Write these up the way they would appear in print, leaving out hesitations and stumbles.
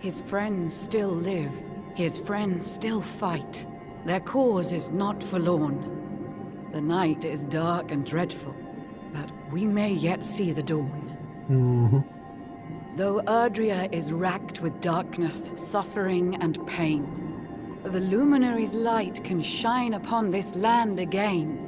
His friends still live. His friends still fight. Their cause is not forlorn. The night is dark and dreadful, but we may yet see the dawn. Though Erdrea is racked with darkness, suffering, and pain, the Luminary's light can shine upon this land again.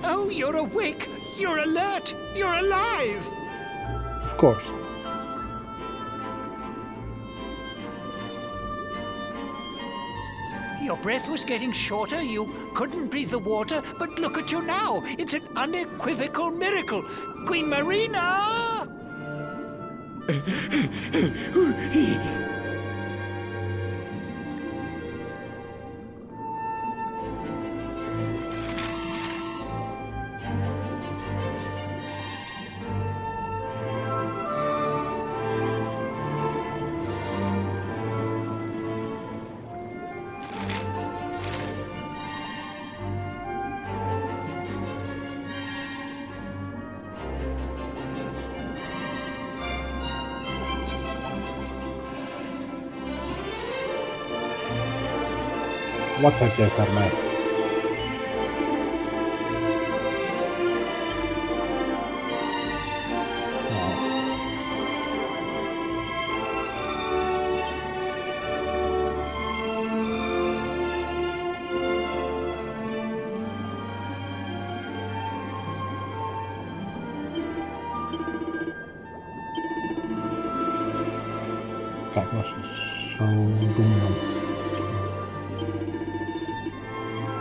Oh, you're awake! You're alert! You're alive! Of course. Your breath was getting shorter, you couldn't breathe the water, but look at you now! It's an unequivocal miracle! Queen Marina! What have they done now? Kijk, was zo doen dan.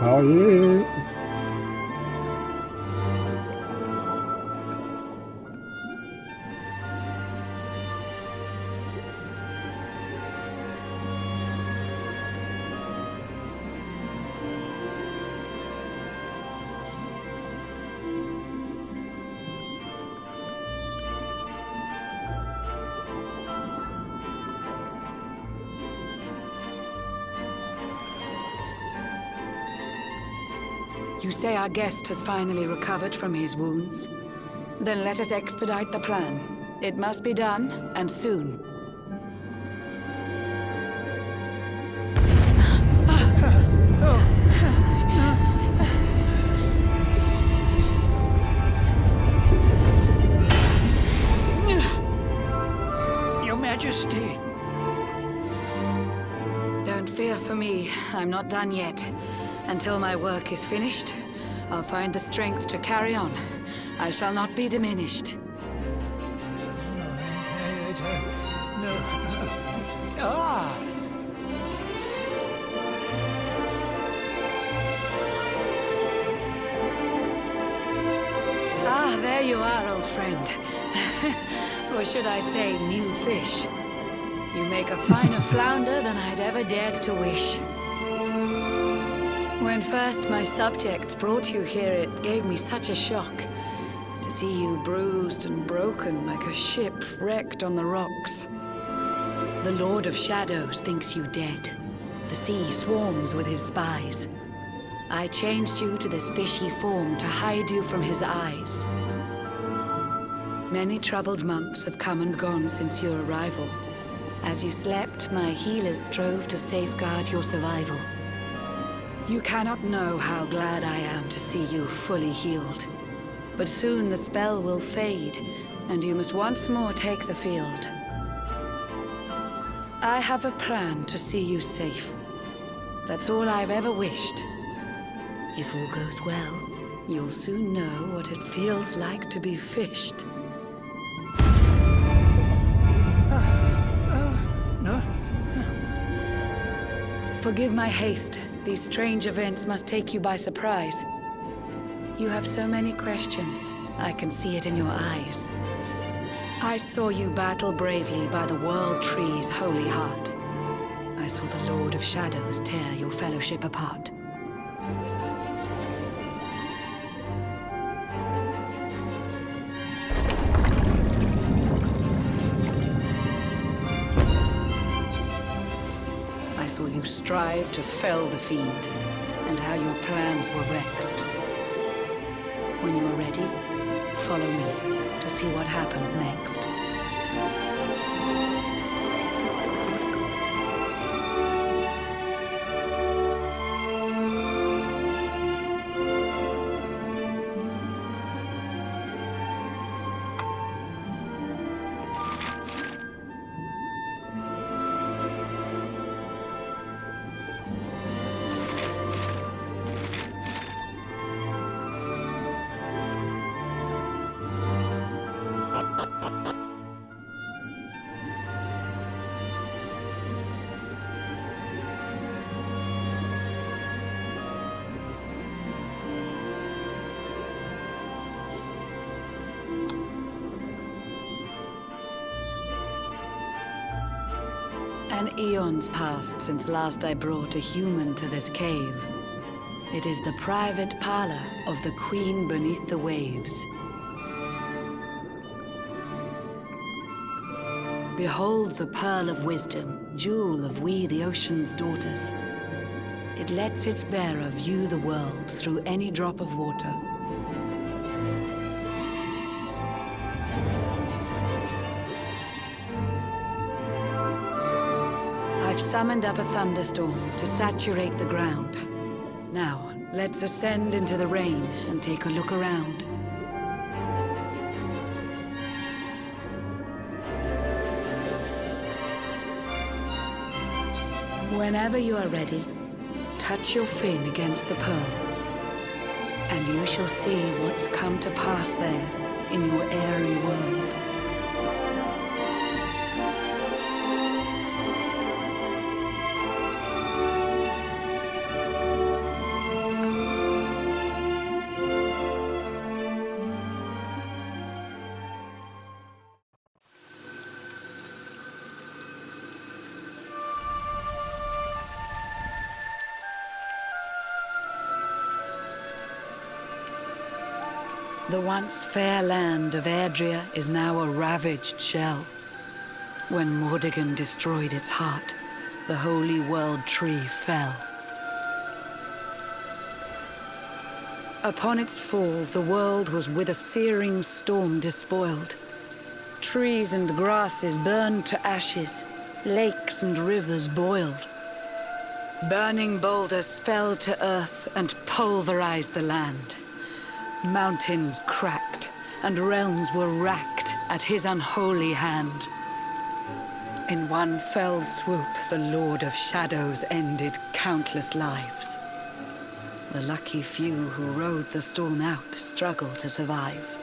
Oh yeah. You say our guest has finally recovered from his wounds? Then let us expedite the plan. It must be done, and soon. Your Majesty! Don't fear for me. I'm not done yet. Until my work is finished, I'll find the strength to carry on. I shall not be diminished. No. Ah! Ah, there you are, old friend. Or should I say, new fish. You make a finer flounder than I'd ever dared to wish. When first my subjects brought you here, it gave me such a shock. To see you bruised and broken like a ship wrecked on the rocks. The Lord of Shadows thinks you dead. The sea swarms with his spies. I changed you to this fishy form to hide you from his eyes. Many troubled months have come and gone since your arrival. As you slept, my healers strove to safeguard your survival. You cannot know how glad I am to see you fully healed. But soon the spell will fade, and you must once more take the field. I have a plan to see you safe. That's all I've ever wished. If all goes well, you'll soon know what it feels like to be fished. No? Forgive my haste. These strange events must take you by surprise. You have so many questions. I can see it in your eyes. I saw you battle bravely by the World Tree's holy heart. I saw the Lord of Shadows tear your fellowship apart. I saw you strive to fell the fiend, and how your plans were vexed. When you are ready, follow me to see what happened next. An eon's passed since last I brought a human to this cave. It is the private parlor of the Queen beneath the waves. Behold the pearl of wisdom, jewel of we the ocean's daughters. It lets its bearer view the world through any drop of water. I've summoned up a thunderstorm to saturate the ground. Now, let's ascend into the rain and take a look around. Whenever you are ready, touch your fin against the pearl, and you shall see what's come to pass there in your airy world. The once fair land of Erdrea is now a ravaged shell. When Mordegon destroyed its heart, the holy world tree fell. Upon its fall, the world was with a searing storm despoiled. Trees and grasses burned to ashes, lakes and rivers boiled. Burning boulders fell to earth and pulverized the land. Mountains cracked, and realms were racked at his unholy hand. In one fell swoop, the Lord of Shadows ended countless lives. The lucky few who rode the storm out struggled to survive.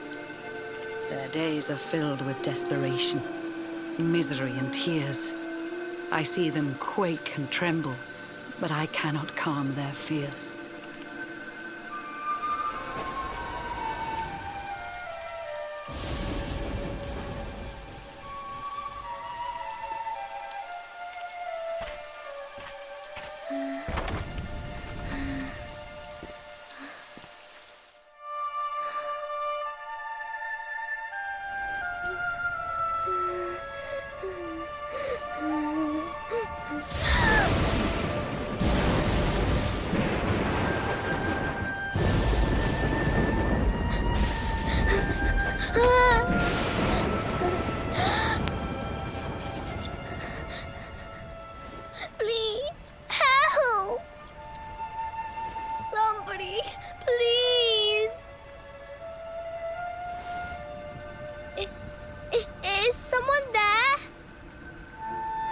Their days are filled with desperation, misery and tears. I see them quake and tremble, but I cannot calm their fears.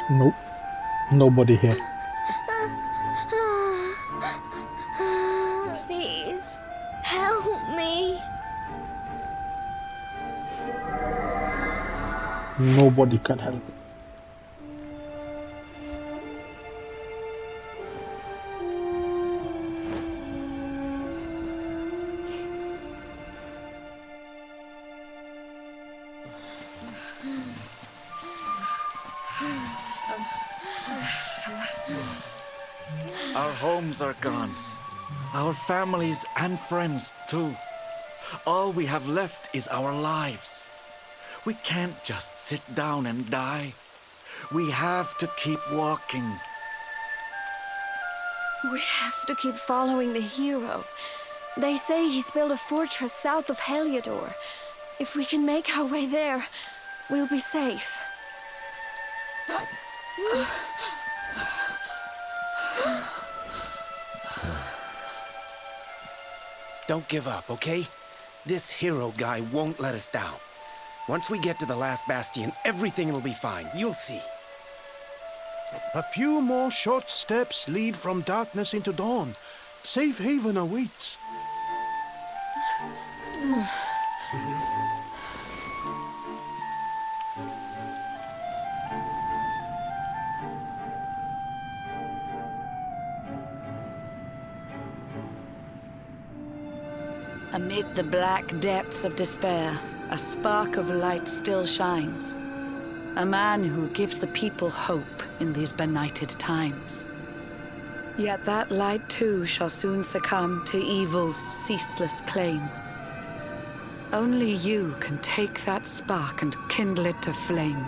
Nope. Nobody here. Please, help me. Nobody can help. Our homes are gone. Our families and friends too. All we have left is our lives. We can't just sit down and die. We have to keep walking. We have to keep following the hero. They say he's built a fortress south of Heliodor. If we can make our way there, we'll be safe. Don't give up, okay? This hero guy won't let us down. Once we get to the last bastion, everything will be fine. You'll see. A few more short steps lead from darkness into dawn. Safe haven awaits. Amid the black depths of despair, a spark of light still shines. A man who gives the people hope in these benighted times. Yet that light too shall soon succumb to evil's ceaseless claim. Only you can take that spark and kindle it to flame.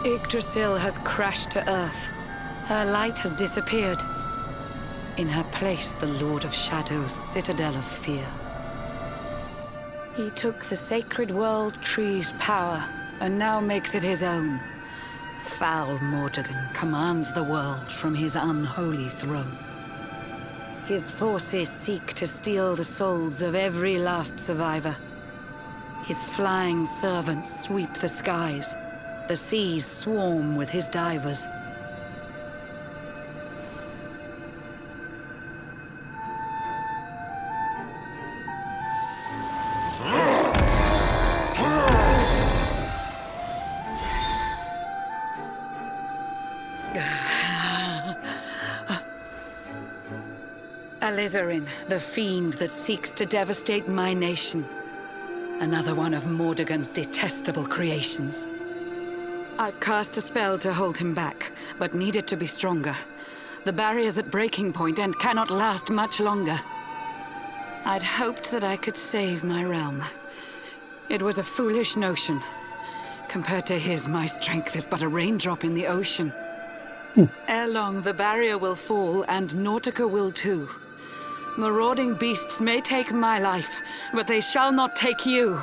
Yggdrasil has crashed to earth. Her light has disappeared. In her place, the Lord of Shadow's citadel of fear. He took the sacred world tree's power, and now makes it his own. Foul Mordegon commands the world from his unholy throne. His forces seek to steal the souls of every last survivor. His flying servants sweep the skies. The seas swarm with his divers. Alizarin, the fiend that seeks to devastate my nation. Another one of Mordegon's detestable creations. I've cast a spell to hold him back, but need it to be stronger. The barrier's at breaking point and cannot last much longer. I'd hoped that I could save my realm. It was a foolish notion. Compared to his, my strength is but a raindrop in the ocean. Ere long, the barrier will fall, and Nautica will too. Marauding beasts may take my life, but they shall not take you.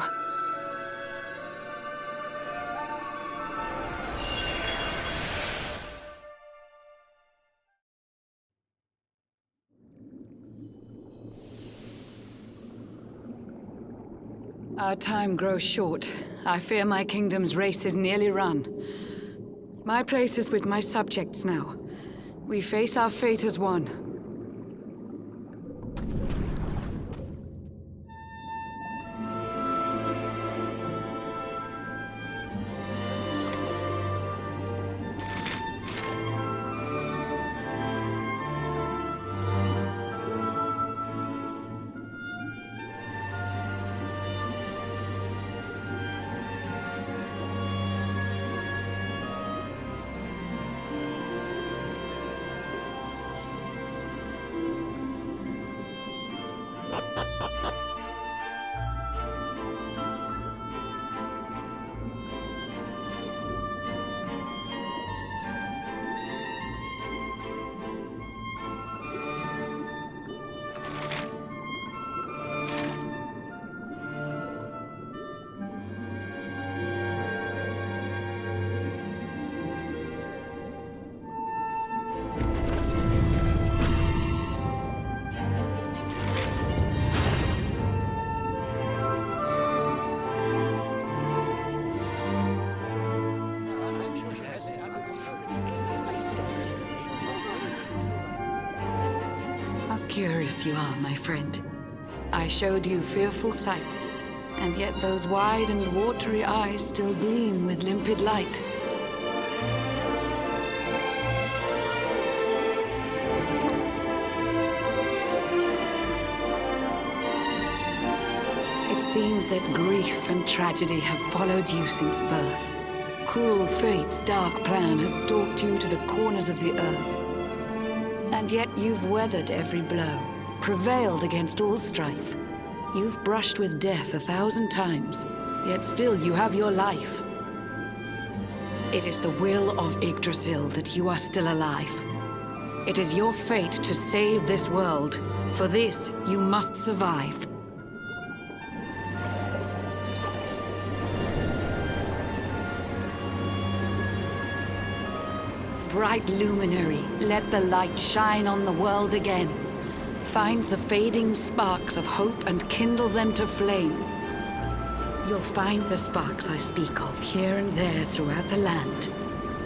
Our time grows short. I fear my kingdom's race is nearly run. My place is with my subjects now. We face our fate as one. Curious you are, my friend. I showed you fearful sights, and yet those wide and watery eyes still gleam with limpid light. It seems that grief and tragedy have followed you since birth. Cruel fate's dark plan has stalked you to the corners of the earth. And yet you've weathered every blow, prevailed against all strife. You've brushed with death 1,000 times, yet still you have your life. It is the will of Yggdrasil that you are still alive. It is your fate to save this world. For this, you must survive. Bright luminary, let the light shine on the world again. Find the fading sparks of hope and kindle them to flame. You'll find the sparks I speak of here and there throughout the land.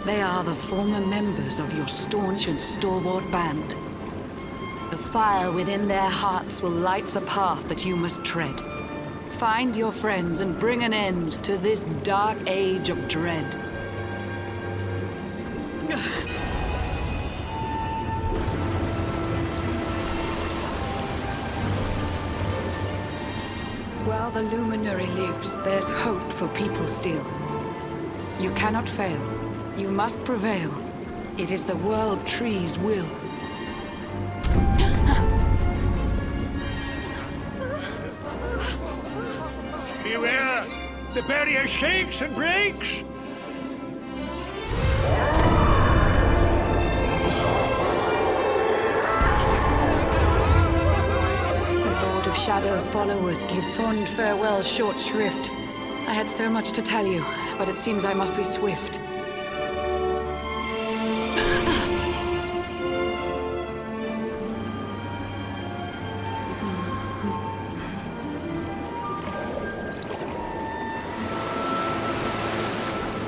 They are the former members of your staunch and stalwart band. The fire within their hearts will light the path that you must tread. Find your friends and bring an end to this dark age of dread. While the Luminary lives, there's hope for people still. You cannot fail. You must prevail. It is the World Tree's will. Beware! The barrier shakes and breaks! Of Shadow's followers give fond farewell short shrift. I had so much to tell you, but it seems I must be swift.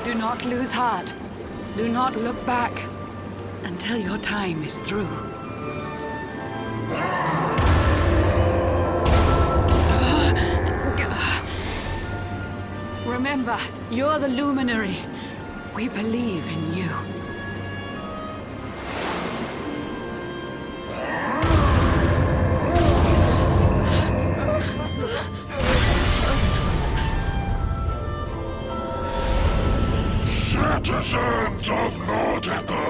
Do not lose heart. Do not look back until your time is through. Remember, you're the Luminary. We believe in you. Citizens of Nordica,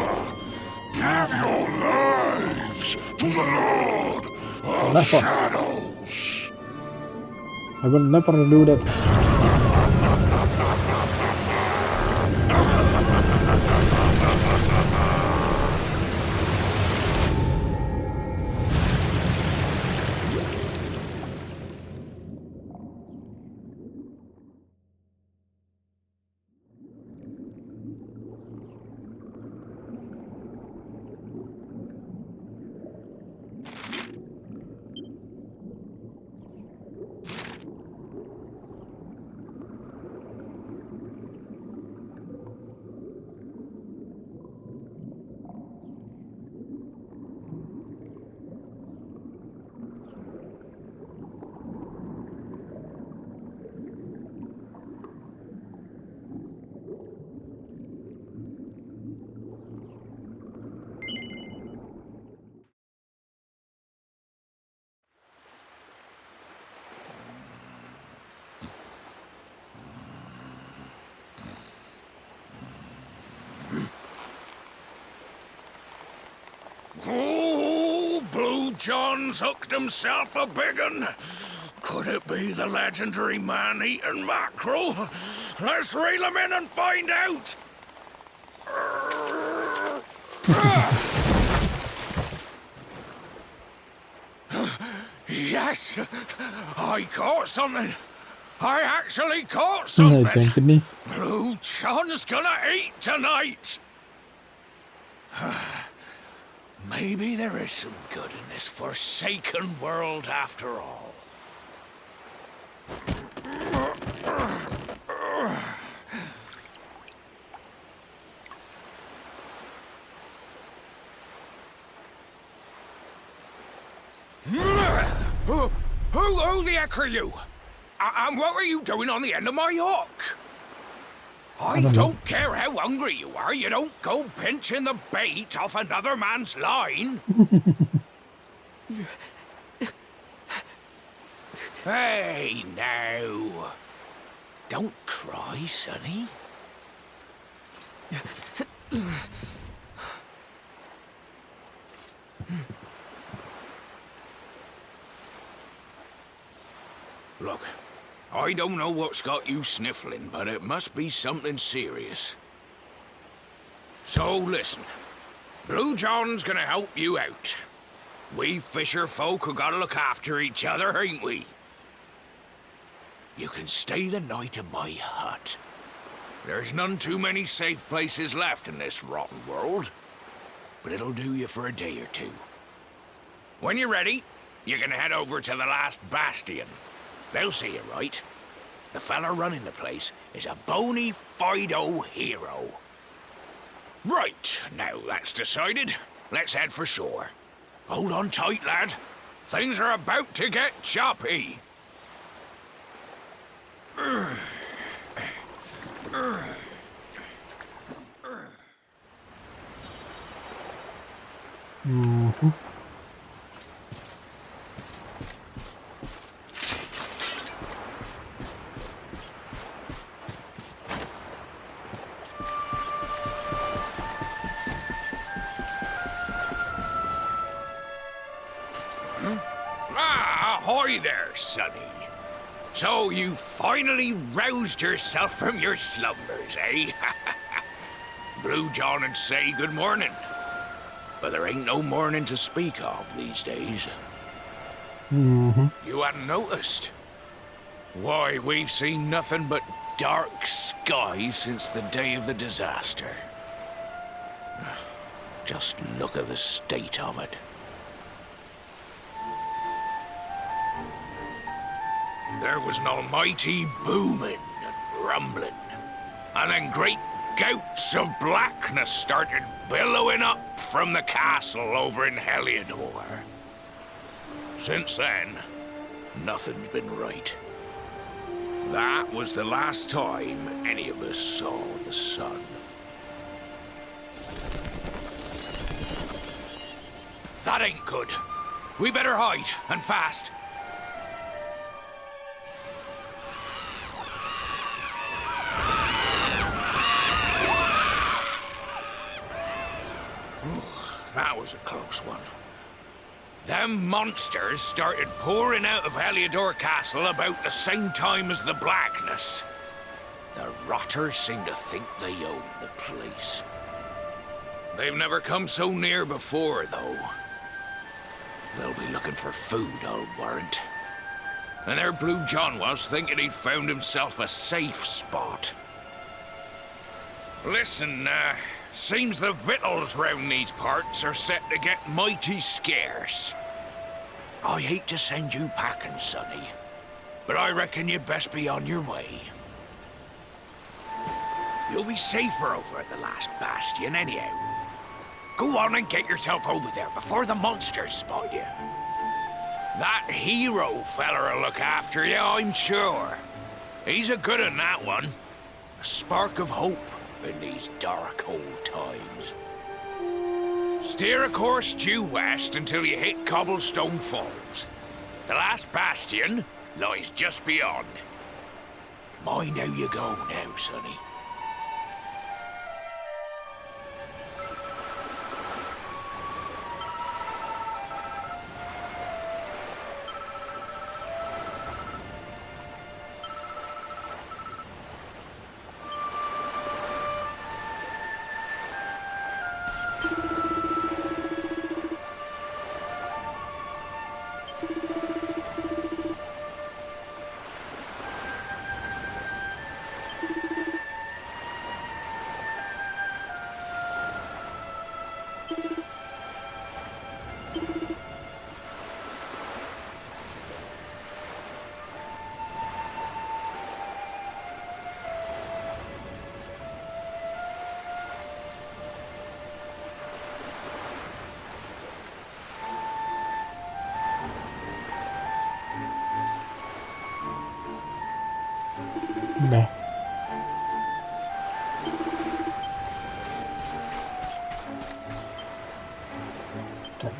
give your lives to the Lord of Shadows. I will never do that. Oh, Blue John's hooked himself a big un. Could it be the legendary man-eating mackerel? Let's reel him in and find out. Yes, I caught something. I actually caught something. Tänker ni? Blue John's gonna eat tonight. Maybe there is some good in this forsaken world after all. Who the heck are you? And what were you doing on the end of my hook? I don't care how hungry you are, you don't go pinching the bait off another man's line. Hey, now. Don't cry, sonny. Look, I don't know what's got you sniffling, but it must be something serious. So listen, Blue John's gonna help you out. We fisher folk have gotta look after each other, ain't we? You can stay the night in my hut. There's none too many safe places left in this rotten world, but it'll do you for a day or two. When you're ready, you're gonna head over to the last bastion. They'll see you right. The fella running the place is a bony Fido hero. Right, now that's decided, let's head for shore. Hold on tight, lad. Things are about to get choppy. Ahoy there, sonny. So you finally roused yourself from your slumbers, eh? Blue John would say good morning. But there ain't no morning to speak of these days. You hadn't noticed? Why, we've seen nothing but dark skies since the day of the disaster. Just look at the state of it. There was an almighty booming and rumbling, and then great gouts of blackness started billowing up from the castle over in Heliodor. Since then, nothing's been right. That was the last time any of us saw the sun. That ain't good. We better hide, and fast. That was a close one. Them monsters started pouring out of Heliodor Castle about the same time as the blackness. The rotters seem to think they own the place. They've never come so near before, though. They'll be looking for food, I'll warrant. And there Blue John was, thinking he'd found himself a safe spot. Listen, seems the victuals round these parts are set to get mighty scarce. I hate to send you packing, sonny, but I reckon you'd best be on your way. You'll be safer over at the last bastion anyhow. Go on and get yourself over there before the monsters spot you. That hero feller'll look after you, I'm sure. He's a good un, that one. A spark of hope in these dark old times. Steer a course due west until you hit Cobblestone Falls. The last bastion lies just beyond. Mind how you go now, sonny. Udah.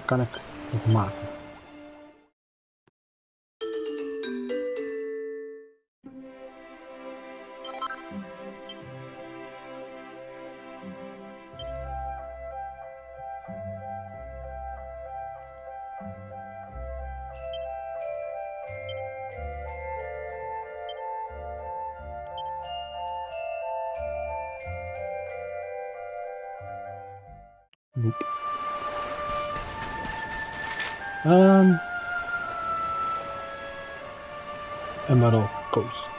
Kan ik het maken. Nope. Emerald Coast.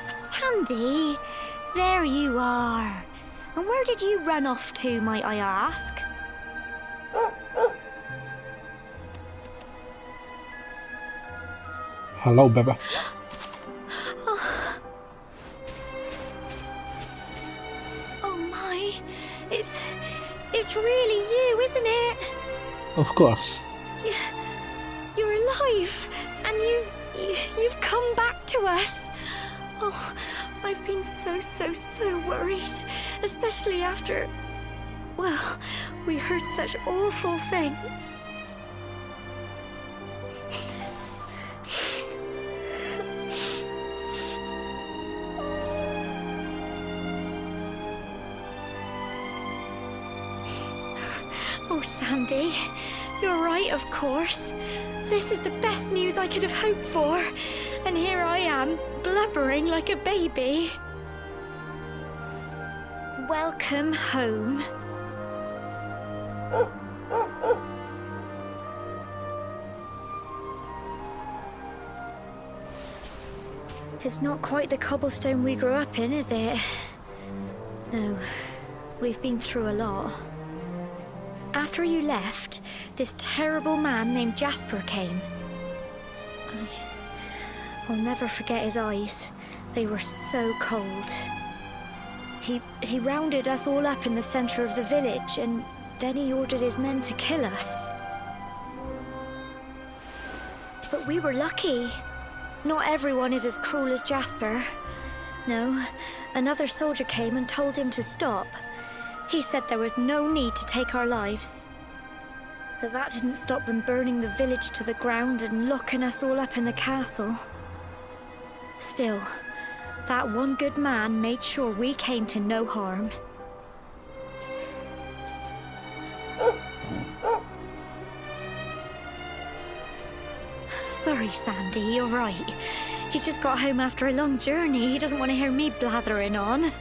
Sandy, there you are. And where did you run off to, might I ask? Hallo, Bebbe. Oh my, it's really you, isn't it? Of course. You're alive, and you've come back to us. Oh, I've been so worried, especially after, well, we heard such awful things. Oh, Sandy, you're right, of course. This is the best news I could have hoped for. And here I am, blubbering like a baby. Welcome home. It's not quite the cobblestone we grew up in, is it? No, we've been through a lot. After you left, this terrible man named Jasper came. I'll never forget his eyes. They were so cold. He rounded us all up in the center of the village, and then he ordered his men to kill us. But we were lucky. Not everyone is as cruel as Jasper. No, another soldier came and told him to stop. He said there was no need to take our lives. But that didn't stop them burning the village to the ground and locking us all up in the castle. Still, that one good man made sure we came to no harm. Sorry, Sandy, you're right. He's just got home after a long journey. He doesn't want to hear me blathering on.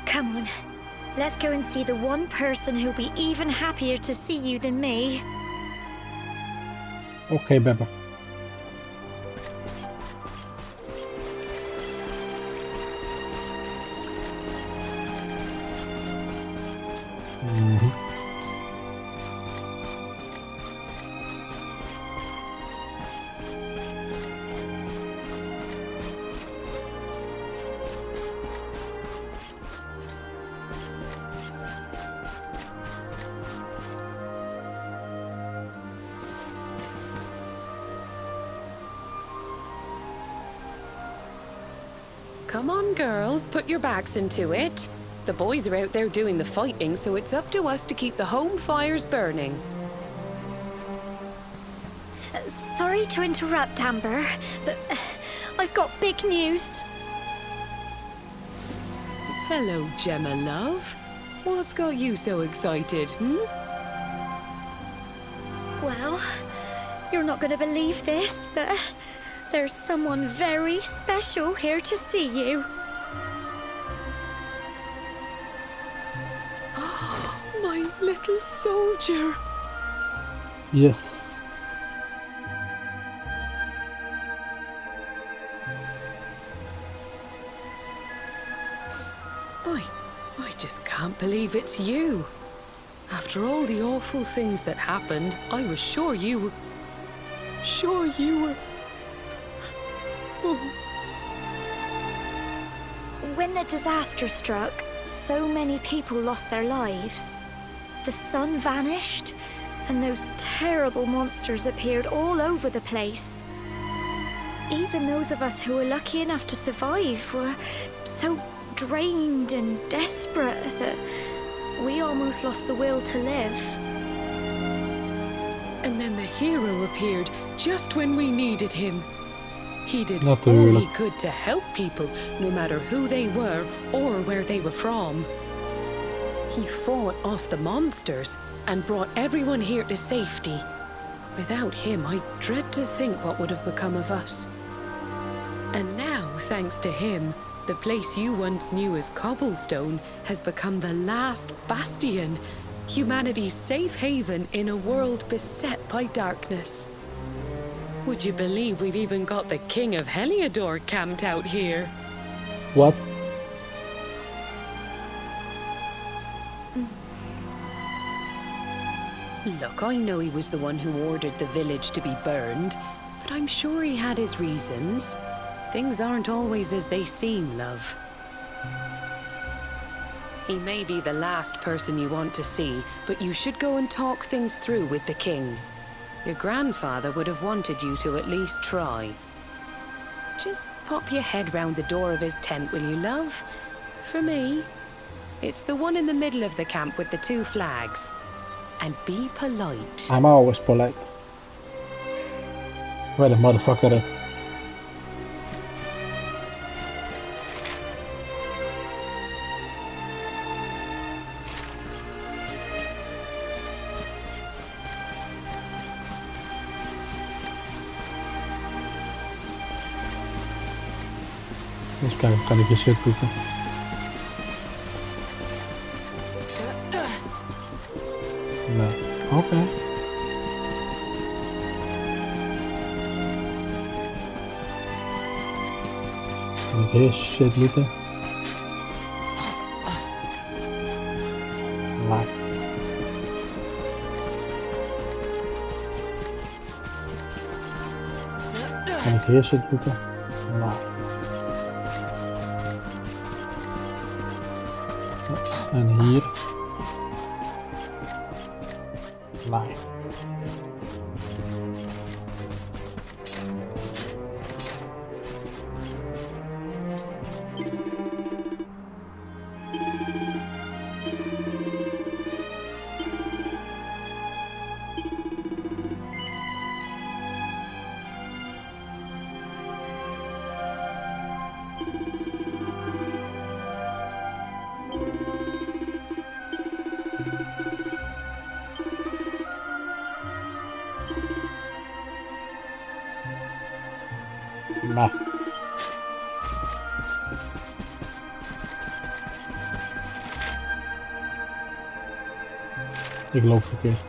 Come on. Let's go and see the one person who'll be even happier to see you than me. Okay, Beba. Come on, girls, put your backs into it. The boys are out there doing the fighting, so it's up to us to keep the home fires burning. Sorry to interrupt, Amber, but I've got big news. Hello, Gemma, love. What's got you so excited, Well, you're not going to believe this, but there's someone very special here to see you. My little soldier. Yes. I just can't believe it's you. After all the awful things that happened, I was sure you were... Oh. When the disaster struck, so many people lost their lives. The sun vanished, and those terrible monsters appeared all over the place. Even those of us who were lucky enough to survive were so drained and desperate that we almost lost the will to live. And then the hero appeared just when we needed him. He did Not all really. he could to help people, no matter who they were or where they were from. He fought off the monsters and brought everyone here to safety. Without him, I dread to think what would have become of us. And now, thanks to him, the place you once knew as Cobblestone has become the last bastion, humanity's safe haven in a world beset by darkness. Would you believe we've even got the King of Heliodor camped out here? What? Look, I know he was the one who ordered the village to be burned, but I'm sure he had his reasons. Things aren't always as they seem, love. He may be the last person you want to see, but you should go and talk things through with the king. Your grandfather would have wanted you to at least try. Just pop your head round the door of his tent, will you, love? For me. It's the one in the middle of the camp with the 2 flags. And be polite. I'm always polite. Where the motherfucker at? Eens kijken, kan ik je shit zoeken? Nee. Oké. Kan ik hier shit looten? Laat. Kan ik hier shit looten? Laat. En hier. Nee. Nee. Ik loop verkeerd.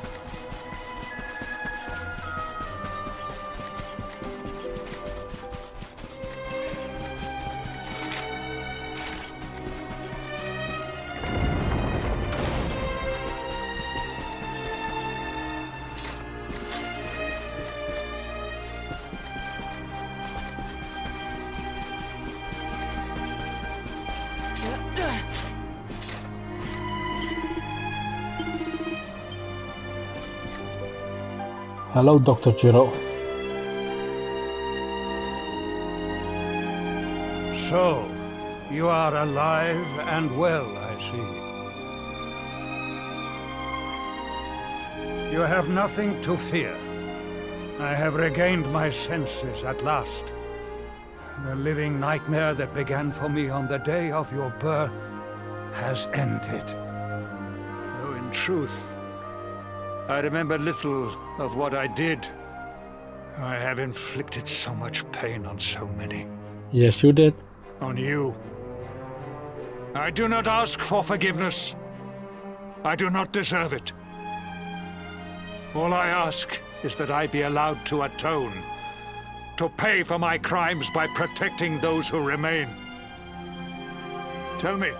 Hello, Dr. Giro. So, you are alive and well, I see. You have nothing to fear. I have regained my senses at last. The living nightmare that began for me on the day of your birth has ended. Though in truth, I remember little of what I did. I have inflicted so much pain on so many. Yes, you did. On you. I do not ask for forgiveness. I do not deserve it. All I ask is that I be allowed to atone, to pay for my crimes by protecting those who remain. Tell me,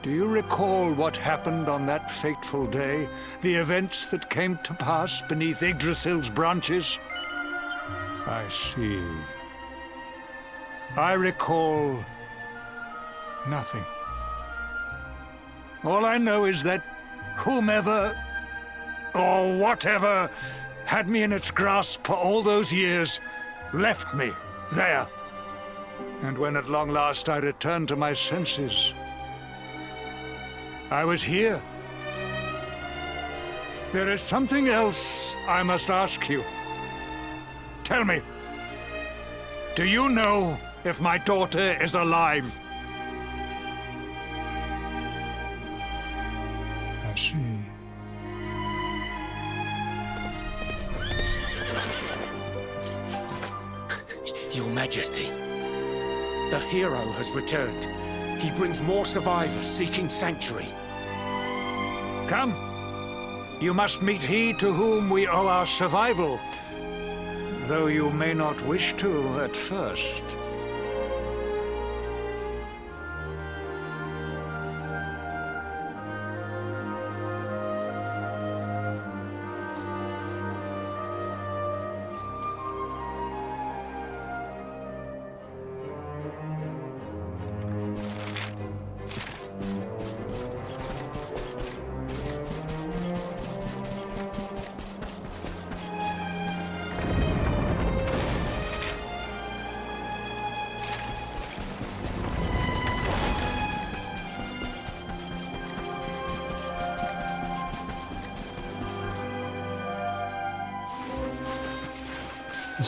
do you recall what happened on that fateful day? The events that came to pass beneath Yggdrasil's branches? I see. I recall nothing. All I know is that whomever or whatever had me in its grasp for all those years left me there. And when at long last I returned to my senses, I was here. There is something else I must ask you. Tell me, do you know if my daughter is alive? I see. Your Majesty, the hero has returned. He brings more survivors seeking sanctuary. Come. You must meet he to whom we owe our survival, though you may not wish to at first.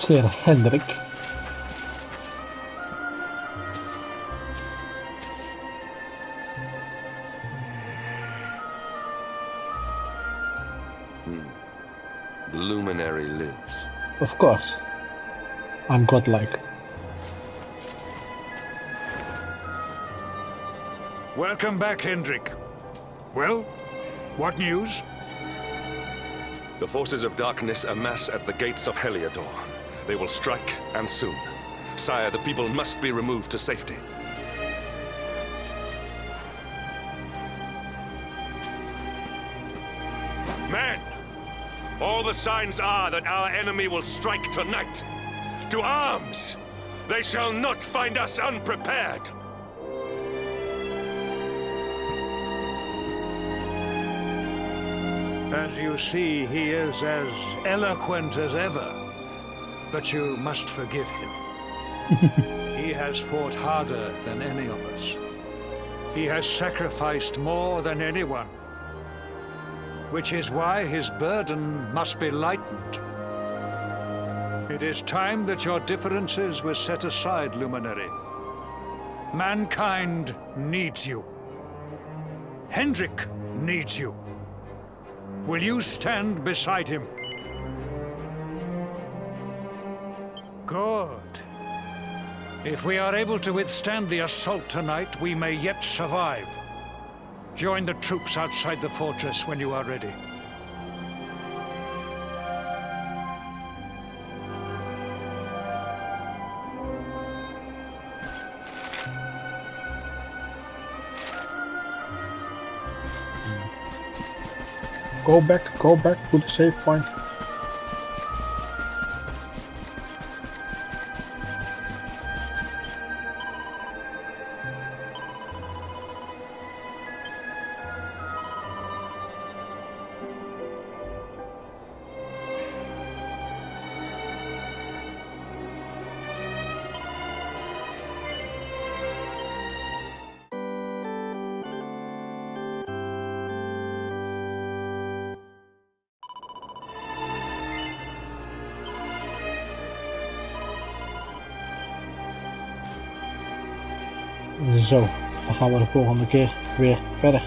Sir Hendrik. The Luminary lives. Of course. I'm godlike. Welcome back, Hendrik. Well, what news? The forces of darkness amass at the gates of Heliodor. They will strike, and soon. Sire, the people must be removed to safety. Men! All the signs are that our enemy will strike tonight. To arms! They shall not find us unprepared! As you see, he is as eloquent as ever. But you must forgive him. He has fought harder than any of us. He has sacrificed more than anyone. Which is why his burden must be lightened. It is time that your differences were set aside, Luminary. Mankind needs you. Hendrik needs you. Will you stand beside him? Good. If we are able to withstand the assault tonight, we may yet survive. Join the troops outside the fortress when you are ready. Go back to the save point. Zo, dan gaan we de volgende keer weer verder.